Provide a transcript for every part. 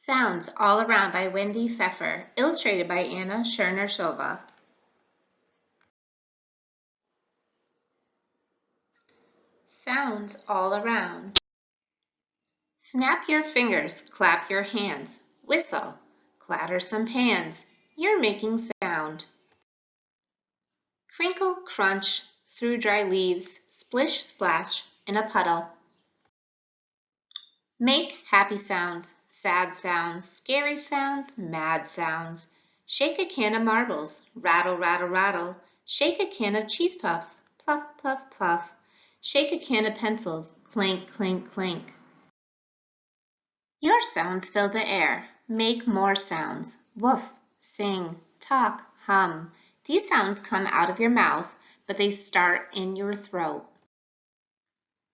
Sounds All Around by Wendy Pfeffer, illustrated by Chernyshova. Sounds all around. Snap your fingers, clap your hands, whistle, clatter some pans. You're making sound. Crinkle, crunch, through dry leaves, splish, splash, in a puddle. Make happy sounds, sad sounds, scary sounds, mad sounds. Shake a can of marbles, rattle, rattle, rattle. Shake a can of cheese puffs, pluff, pluff, pluff. Shake a can of pencils, clink, clink, clink. Your sounds fill the air. Make more sounds. Woof, sing, talk, hum. These sounds come out of your mouth, but they start in your throat.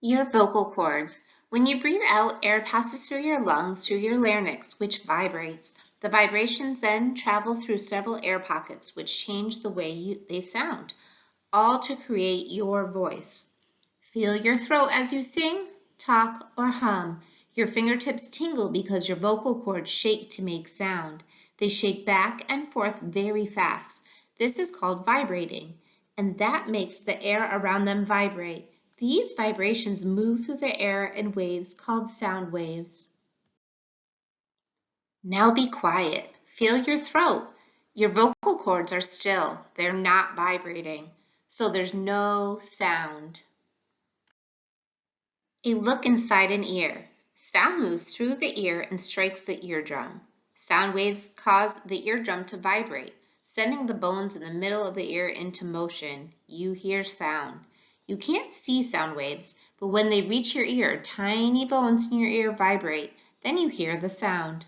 Your vocal cords. When you breathe out, air passes through your lungs, through your larynx, which vibrates. The vibrations then travel through several air pockets, which change the way they sound, all to create your voice. Feel your throat as you sing, talk, or hum. Your fingertips tingle because your vocal cords shake to make sound. They shake back and forth very fast. This is called vibrating, and that makes the air around them vibrate. These vibrations move through the air in waves called sound waves. Now be quiet. Feel your throat. Your vocal cords are still. They're not vibrating, so there's no sound. A look inside an ear. Sound moves through the ear and strikes the eardrum. Sound waves cause the eardrum to vibrate, sending the bones in the middle of the ear into motion. You hear sound. You can't see sound waves, but when they reach your ear, tiny bones in your ear vibrate. Then you hear the sound.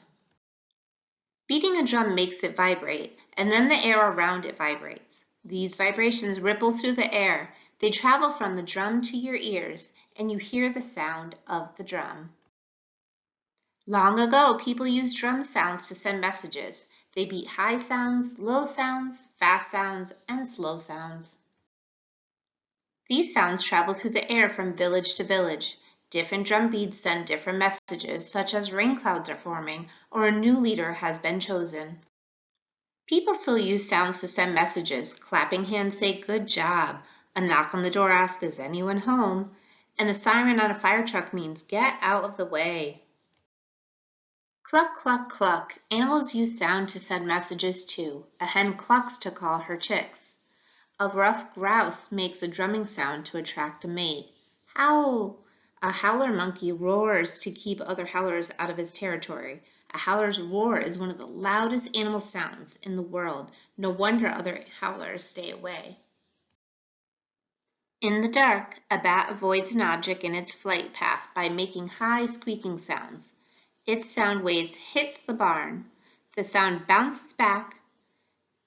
Beating a drum makes it vibrate, and then the air around it vibrates. These vibrations ripple through the air. They travel from the drum to your ears, and you hear the sound of the drum. Long ago, people used drum sounds to send messages. They beat high sounds, low sounds, fast sounds, and slow sounds. These sounds travel through the air from village to village. Different drum beats send different messages, such as rain clouds are forming or a new leader has been chosen. People still use sounds to send messages. Clapping hands say, "Good job." A knock on the door asks, "Is anyone home?" And a siren on a fire truck means, "Get out of the way." Cluck, cluck, cluck. Animals use sound to send messages too. A hen clucks to call her chicks. A rough grouse makes a drumming sound to attract a mate. Howl! A howler monkey roars to keep other howlers out of his territory. A howler's roar is one of the loudest animal sounds in the world. No wonder other howlers stay away. In the dark, a bat avoids an object in its flight path by making high squeaking sounds. Its sound waves hits the barn. The sound bounces back.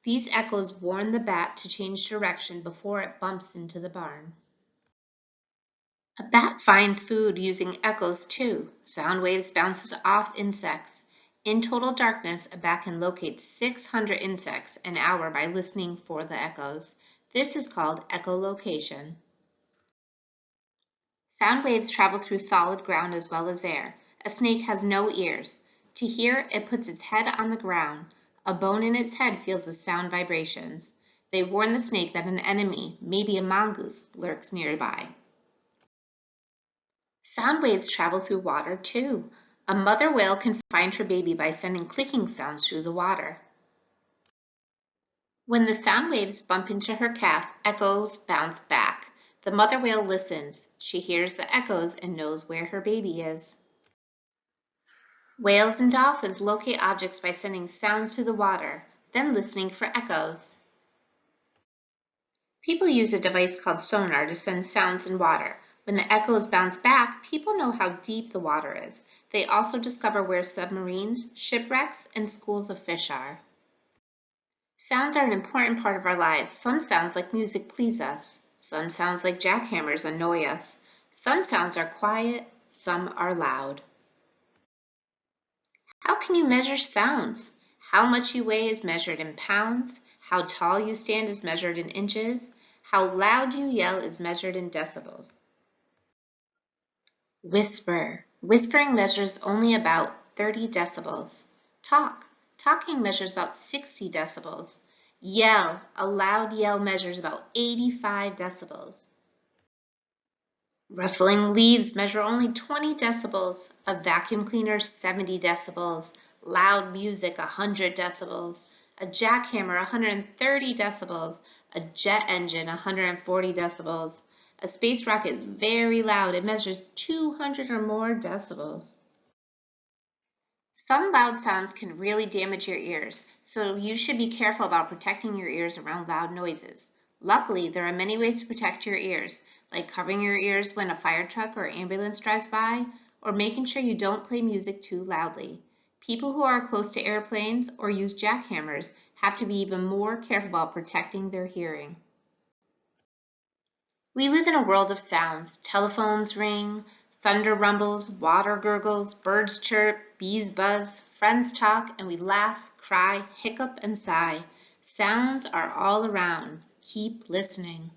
These echoes warn the bat to change direction before it bumps into the barn. A bat finds food using echoes too. Sound waves bounces off insects. In total darkness, a bat can locate 600 insects an hour by listening for the echoes. This is called echolocation. Sound waves travel through solid ground as well as air. A snake has no ears. To hear, it puts its head on the ground. A bone in its head feels the sound vibrations. They warn the snake that an enemy, maybe a mongoose, lurks nearby. Sound waves travel through water too. A mother whale can find her baby by sending clicking sounds through the water. When the sound waves bump into her calf, echoes bounce back. The mother whale listens. She hears the echoes and knows where her baby is. Whales and dolphins locate objects by sending sounds to the water, then listening for echoes. People use a device called sonar to send sounds in water. When the echoes bounce back, people know how deep the water is. They also discover where submarines, shipwrecks, and schools of fish are. Sounds are an important part of our lives. Some sounds like music please us. Some sounds like jackhammers annoy us. Some sounds are quiet, some are loud. How can you measure sounds? How much you weigh is measured in pounds. How tall you stand is measured in inches. How loud you yell is measured in decibels. Whisper. Whispering measures only about 30 decibels. Talk. Talking measures about 60 decibels. Yell. A loud yell measures about 85 decibels. Rustling leaves measure only 20 decibels. A vacuum cleaner, 70 decibels. Loud music, 100 decibels. A jackhammer, 130 decibels. A jet engine, 140 decibels. A space rocket is very loud. It measures 200 or more decibels. Some loud sounds can really damage your ears, so you should be careful about protecting your ears around loud noises. Luckily, there are many ways to protect your ears, like covering your ears when a fire truck or ambulance drives by, or making sure you don't play music too loudly. People who are close to airplanes or use jackhammers have to be even more careful about protecting their hearing. We live in a world of sounds. Telephones ring, thunder rumbles, water gurgles, birds chirp, bees buzz, friends talk, and we laugh, cry, hiccup, and sigh. Sounds are all around. Keep listening.